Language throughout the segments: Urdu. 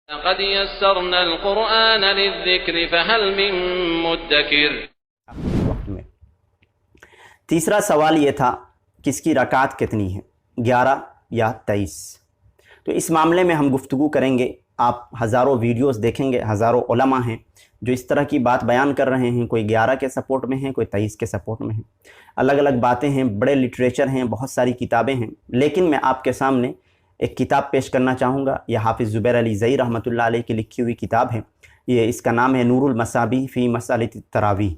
لقد يسرنا القرآن للذكر فهل من مدكر۔ وقت میں تیسرا سوال یہ تھا کہ اس کی رکعت کتنی ہے، 11 یا 23؟ تو اس معاملے میں ہم گفتگو کریں گے۔ آپ ہزاروں ویڈیوز دیکھیں گے، ہزاروں علماء ہیں جو اس طرح کی بات بیان کر رہے ہیں، کوئی 11 کے سپورٹ میں ہیں، کوئی 23 کے سپورٹ میں ہیں، الگ الگ باتیں ہیں، بڑے لٹریچر ہیں، بہت ساری کتابیں ہیں۔ لیکن میں آپ کے سامنے ایک کتاب پیش کرنا چاہوں گا، یہ حافظ زبیر علی زئی رحمۃ اللہ علیہ کی لکھی ہوئی کتاب ہے۔ اس کا نام ہے نور المصابیح فی مسألۃ التراویح۔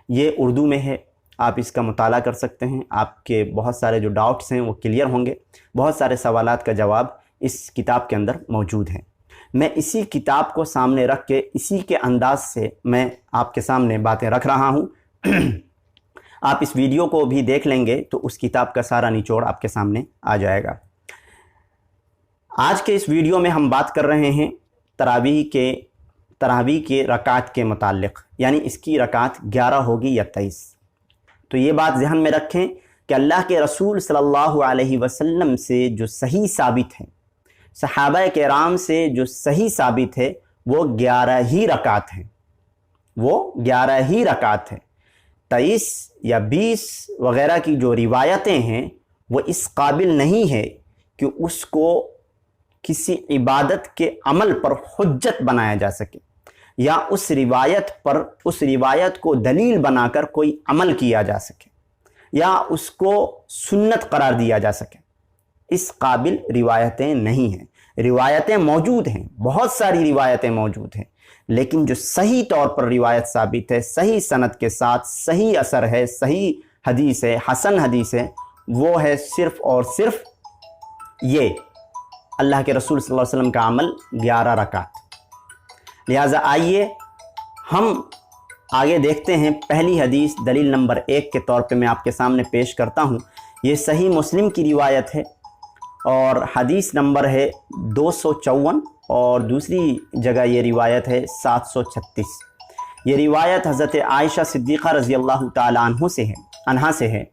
یہ اردو میں ہے، آپ اس کا مطالعہ کر سکتے ہیں، آپ کے بہت سارے جو ڈاؤٹس ہیں وہ کلیئر ہوں گے، بہت سارے سوالات کا جواب اس کتاب کے اندر موجود ہے۔ میں اسی کتاب کو سامنے رکھ کے اسی کے انداز سے میں آپ کے سامنے باتیں رکھ رہا ہوں۔ آپ اس ویڈیو کو بھی دیکھ لیں گے تو اس کتاب کا سارا نچوڑ آپ کے سامنے آ جائے گا۔ آج کے اس ویڈیو میں ہم بات کر رہے ہیں تراویح کے رکعت کے متعلق، یعنی اس کی رکعت 11 ہوگی یا 23۔ تو یہ بات ذہن میں رکھیں کہ اللہ کے رسول صلی اللہ علیہ وسلم سے جو صحیح ثابت ہے، صحابہ کرام سے جو صحیح ثابت ہے، وہ 11 ہی رکعت ہیں، وہ 11 ہی رکعت ہے۔ 23 یا 20 وغیرہ کی جو روایتیں ہیں وہ اس قابل نہیں ہے کہ اس کو کسی عبادت کے عمل پر حجت بنایا جا سکے، یا اس روایت کو دلیل بنا کر کوئی عمل کیا جا سکے، یا اس کو سنت قرار دیا جا سکے۔ اس قابل روایتیں نہیں ہیں۔ روایتیں موجود ہیں، بہت ساری روایتیں موجود ہیں، لیکن جو صحیح طور پر روایت ثابت ہے، صحیح سند کے ساتھ، صحیح اثر ہے، صحیح حدیث ہے، حسن حدیث ہے، وہ ہے صرف اور صرف یہ اللہ کے رسول صلی اللہ علیہ وسلم کا عمل 11 رکعت۔ لہٰذا آئیے ہم آگے دیکھتے ہیں۔ پہلی حدیث دلیل نمبر 1 کے طور پہ میں آپ کے سامنے پیش کرتا ہوں۔ یہ صحیح مسلم کی روایت ہے اور حدیث نمبر ہے 254، اور دوسری جگہ یہ روایت ہے 736۔ یہ روایت حضرت عائشہ صدیقہ رضی اللہ تعالی عنہا سے ہے۔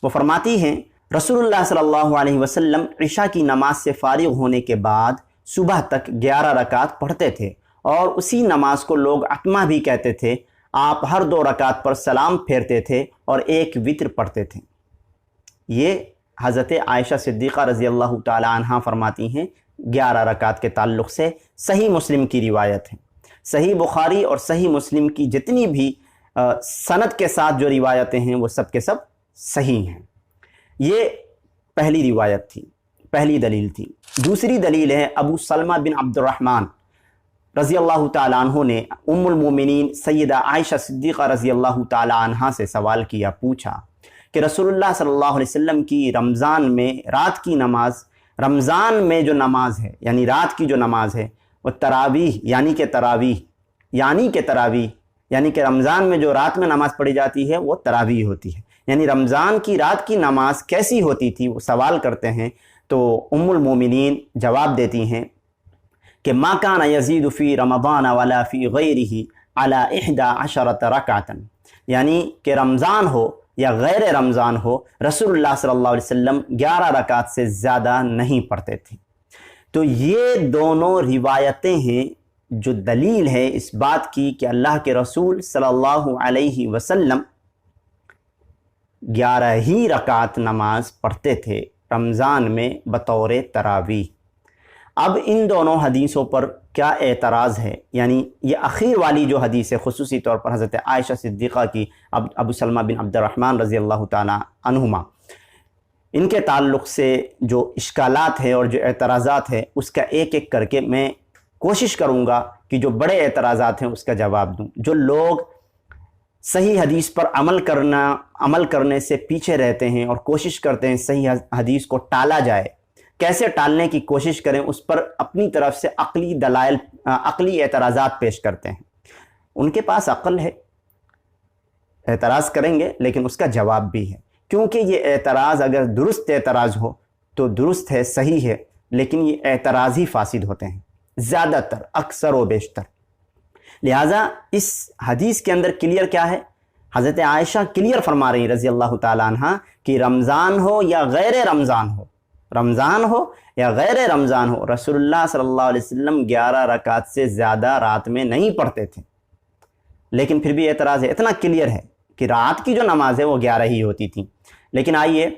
وہ فرماتی ہیں رسول اللہ صلی اللہ علیہ وسلم عشاء کی نماز سے فارغ ہونے کے بعد صبح تک 11 رکعت پڑھتے تھے، اور اسی نماز کو لوگ عتمہ بھی کہتے تھے۔ آپ ہر 2 رکعت پر سلام پھیرتے تھے اور ایک وتر پڑھتے تھے۔ یہ حضرت عائشہ صدیقہ رضی اللہ تعالی عنہ فرماتی ہیں 11 رکعت کے تعلق سے۔ صحیح مسلم کی روایت ہے۔ صحیح بخاری اور صحیح مسلم کی جتنی بھی سند کے ساتھ جو روایتیں ہیں وہ سب کے سب صحیح ہیں۔ یہ پہلی روایت تھی، پہلی دلیل تھی۔ دوسری دلیل ہے ابو سلمہ بن عبد الرحمن رضی اللہ تعالیٰ عنہ نے ام المومنین سیدہ عائشہ صدیقہ رضی اللہ تعالیٰ عنہ سے سوال کیا، پوچھا کہ رسول اللہ صلی اللہ علیہ وسلم کی رمضان میں رات کی نماز، رمضان میں جو نماز ہے یعنی رات کی جو نماز ہے، وہ تراویح یعنی کہ رمضان میں جو رات میں نماز پڑھی جاتی ہے وہ تراویح ہوتی ہے، یعنی رمضان کی رات کی نماز کیسی ہوتی تھی، وہ سوال کرتے ہیں۔ تو ام المومنین جواب دیتی ہیں کہ ما کان یزید فی رمضان ولا فی غیرہ علی 11 رکعۃ، یعنی کہ رمضان ہو یا غیر رمضان ہو، رسول اللہ صلی اللہ علیہ وسلم 11 رکعت سے زیادہ نہیں پڑھتے تھے۔ تو یہ دونوں روایتیں ہیں جو دلیل ہے اس بات کی کہ اللہ کے رسول صلی اللہ علیہ وسلم 11 ہی رکعت نماز پڑھتے تھے رمضان میں بطور تراویح۔ اب ان دونوں حدیثوں پر کیا اعتراض ہے؟ یعنی یہ اخیر والی جو حدیث ہے، خصوصی طور پر حضرت عائشہ صدیقہ کی، ابو سلمہ بن عبد الرحمن رضی اللہ تعالیٰ عنہما، ان کے تعلق سے جو اشکالات ہیں اور جو اعتراضات ہیں، اس کا ایک ایک کر کے میں کوشش کروں گا کہ جو بڑے اعتراضات ہیں اس کا جواب دوں۔ جو لوگ صحیح حدیث پر عمل کرنے سے پیچھے رہتے ہیں اور کوشش کرتے ہیں صحیح حدیث کو ٹالا جائے، کیسے ٹالنے کی کوشش کریں، اس پر اپنی طرف سے عقلی اعتراضات پیش کرتے ہیں۔ ان کے پاس عقل ہے، اعتراض کریں گے، لیکن اس کا جواب بھی ہے، کیونکہ یہ اعتراض اگر درست اعتراض ہو تو درست ہے، صحیح ہے، لیکن یہ اعتراض ہی فاسد ہوتے ہیں زیادہ تر، اکثر و بیشتر۔ لہٰذا اس حدیث کے اندر کلیئر کیا ہے؟ حضرت عائشہ کلیئر فرما رہی رضی اللہ تعالیٰ عنہ کہ رمضان ہو یا غیر رمضان ہو، رمضان ہو یا غیر رمضان ہو، رسول اللہ صلی اللہ علیہ وسلم 11 رکعت سے زیادہ رات میں نہیں پڑھتے تھے۔ لیکن پھر بھی اعتراض ہے، اتنا کلیئر ہے کہ رات کی جو نماز ہے وہ 11 ہی ہوتی تھی۔ لیکن آئیے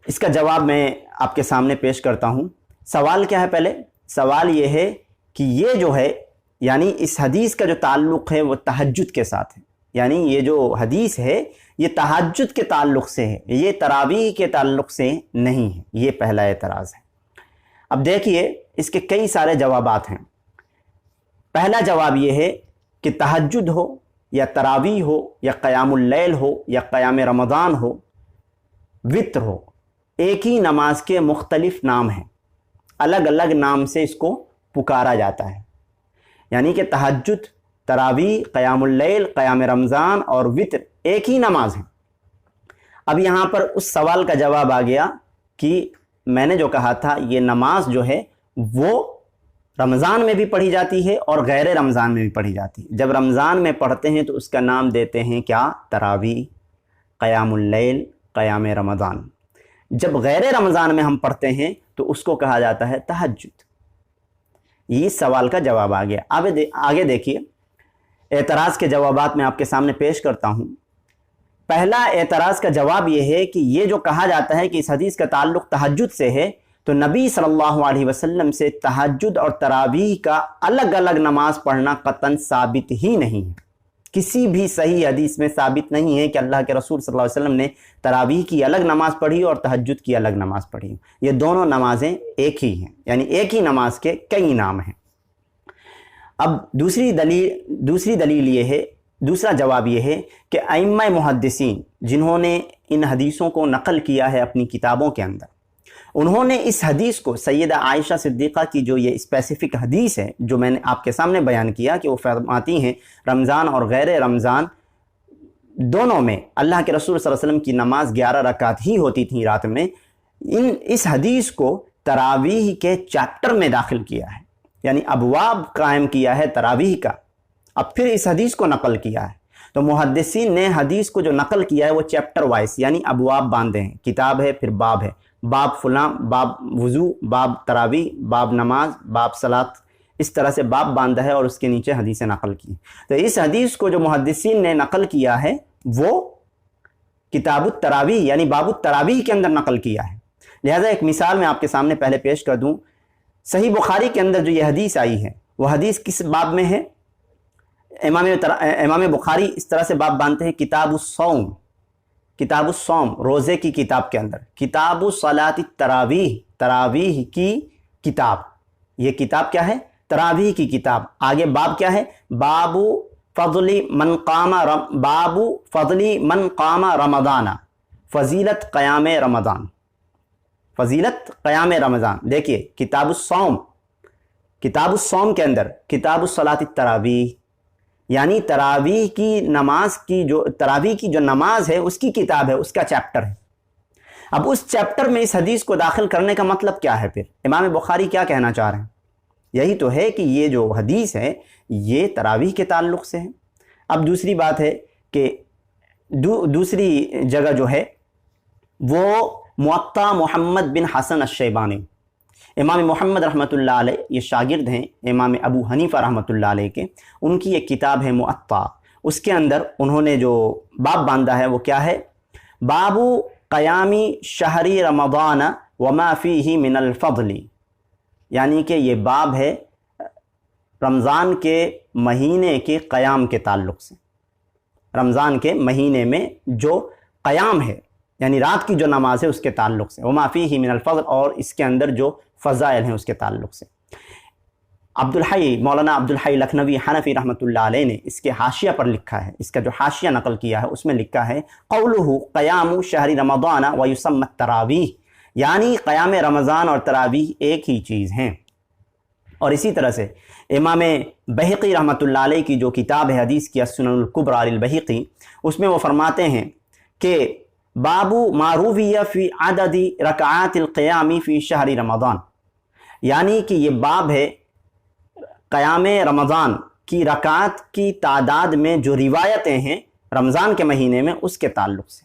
اس کا جواب میں آپ کے سامنے پیش کرتا ہوں۔ سوال کیا ہے؟ پہلے سوال یہ ہے کہ یہ جو ہے یعنی اس حدیث کا جو تعلق ہے وہ تہجد کے ساتھ ہے، یعنی یہ جو حدیث ہے یہ تہجد کے تعلق سے ہے، یہ تراویح کے تعلق سے نہیں ہے۔ یہ پہلا اعتراض ہے۔ اب دیکھیے اس کے کئی سارے جوابات ہیں۔ پہلا جواب یہ ہے کہ تہجد ہو یا تراویح ہو یا قیام اللیل ہو یا قیام رمضان ہو، وتر ہو، ایک ہی نماز کے مختلف نام ہیں، الگ الگ نام سے اس کو پکارا جاتا ہے۔ یعنی کہ تہجد، تراویح، قیام اللیل، قیام رمضان اور وتر ایک ہی نماز ہے۔ اب یہاں پر اس سوال کا جواب آ گیا کہ میں نے جو کہا تھا یہ نماز جو ہے وہ رمضان میں بھی پڑھی جاتی ہے اور غیر رمضان میں بھی پڑھی جاتی ہے۔ جب رمضان میں پڑھتے ہیں تو اس کا نام دیتے ہیں کیا؟ تراویح، قیام اللیل، قیام رمضان۔ جب غیر رمضان میں ہم پڑھتے ہیں تو اس کو کہا جاتا ہے تہجد۔ یہ سوال کا جواب آ گیا۔ آگے دیکھیے اعتراض کے جوابات میں آپ کے سامنے پیش کرتا ہوں۔ پہلا اعتراض کا جواب یہ ہے کہ یہ جو کہا جاتا ہے کہ اس حدیث کا تعلق تہجد سے ہے، تو نبی صلی اللہ علیہ وسلم سے تہجد اور تراویح کا الگ الگ نماز پڑھنا قطعاً ثابت ہی نہیں ہے۔ کسی بھی صحیح حدیث میں ثابت نہیں ہے کہ اللہ کے رسول صلی اللہ علیہ وسلم نے تراویح کی الگ نماز پڑھی اور تہجد کی الگ نماز پڑھی۔ یہ دونوں نمازیں ایک ہی ہیں، یعنی ایک ہی نماز کے کئی نام ہیں۔ اب دوسری دلیل یہ ہے، دوسرا جواب یہ ہے کہ ائمہ محدثین جنہوں نے ان حدیثوں کو نقل کیا ہے اپنی کتابوں کے اندر، انہوں نے اس حدیث کو سیدہ عائشہ صدیقہ کی جو یہ اسپیسیفک حدیث ہے جو میں نے آپ کے سامنے بیان کیا کہ وہ فرماتی ہیں رمضان اور غیر رمضان دونوں میں اللہ کے رسول صلی اللہ علیہ وسلم کی نماز 11 رکعت ہی ہوتی تھی رات میں، اس حدیث کو تراویح کے چیپٹر میں داخل کیا ہے، یعنی ابواب قائم کیا ہے تراویح کا، اب پھر اس حدیث کو نقل کیا ہے۔ تو محدثین نے حدیث کو جو نقل کیا ہے وہ چیپٹر وائز یعنی ابواب باندھے ہیں، کتاب ہے پھر باب ہے، باب فلاں، باب وضو، باب تراویح، باب نماز، باب صلاۃ، اس طرح سے باب باندھا ہے اور اس کے نیچے حدیثیں نقل کی۔ تو اس حدیث کو جو محدثین نے نقل کیا ہے وہ کتاب التراویح یعنی باب التراویح کے اندر نقل کیا ہے۔ لہذا ایک مثال میں آپ کے سامنے پہلے پیش کر دوں، صحیح بخاری کے اندر جو یہ حدیث آئی ہے وہ حدیث کس باب میں ہے؟ امام بخاری اس طرح سے باب باندھتے ہیں کتاب الصوم، کتاب الصوم روزے کی کتاب کے اندر، کتاب الصلاۃ التراویح تراویح کی کتاب، یہ کتاب کیا ہے؟ تراویح کی کتاب۔ آگے باب کیا ہے؟ باب فضل من قام رمضان، فضیلت قیام رمضان، فضیلت قیام رمضان۔ دیکھیے کتاب الصوم کے اندر کتاب الصلاۃ التراویح یعنی تراویح کی نماز کی تراویح کی جو نماز ہے اس کی کتاب ہے، اس کا چیپٹر ہے۔ اب اس چیپٹر میں اس حدیث کو داخل کرنے کا مطلب کیا ہے؟ پھر امام بخاری کیا کہنا چاہ رہے ہیں؟ یہی تو ہے کہ یہ جو حدیث ہے یہ تراویح کے تعلق سے ہے۔ اب دوسری بات ہے کہ دوسری جگہ جو ہے وہ موطا محمد بن حسن الشیبانی، امام محمد رحمۃ اللہ علیہ یہ شاگرد ہیں امام ابو حنیفہ رحمۃ اللہ علیہ کے، ان کی ایک کتاب ہے موطا، اس کے اندر انہوں نے جو باب باندھا ہے وہ کیا ہے؟ باب قیام شہر رمضان وما فیہ من الفضل، یعنی کہ یہ باب ہے رمضان کے مہینے کے قیام کے تعلق سے، رمضان کے مہینے میں جو قیام ہے یعنی رات کی جو نماز ہے اس کے تعلق سے، وما فیہ من الفضل اور اس کے اندر جو فضائل ہیں اس کے تعلق سے۔ مولانا عبدالحی لکھنوی حنفی رحمۃ اللہ علیہ نے اس کے حاشیہ پر لکھا ہے، اس کا جو حاشیہ نقل کیا ہے اس میں لکھا ہے قولہ قیام شہر رمضان ویسمى التراویح، یعنی قیام رمضان اور تراویح ایک ہی چیز ہیں۔ اور اسی طرح سے امام بہقی رحمۃ اللہ علیہ کی جو کتاب ہے حدیث کی السنن الکبریٰ للبہقی، اس میں وہ فرماتے ہیں کہ باب ما روی فی عدد رکعات القیام فی شہر رمضان، یعنی کہ یہ باب ہے قیام رمضان کی رکعات کی تعداد میں جو روایتیں ہیں رمضان کے مہینے میں اس کے تعلق سے۔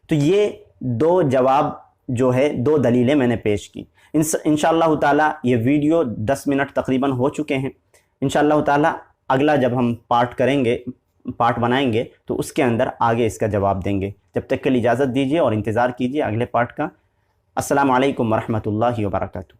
تو یہ دو جواب جو ہے، دو دلیلیں میں نے پیش کی۔ انشاءاللہ تعالیٰ یہ ویڈیو 10 منٹ تقریباً ہو چکے ہیں۔ انشاءاللہ تعالیٰ اگلا جب ہم پارٹ بنائیں گے تو اس کے اندر آگے اس کا جواب دیں گے۔ جب تک کے لیے اجازت دیجیے اور انتظار کیجیے اگلے پارٹ کا۔ السلام علیکم ورحمۃ اللہ وبرکاتہ۔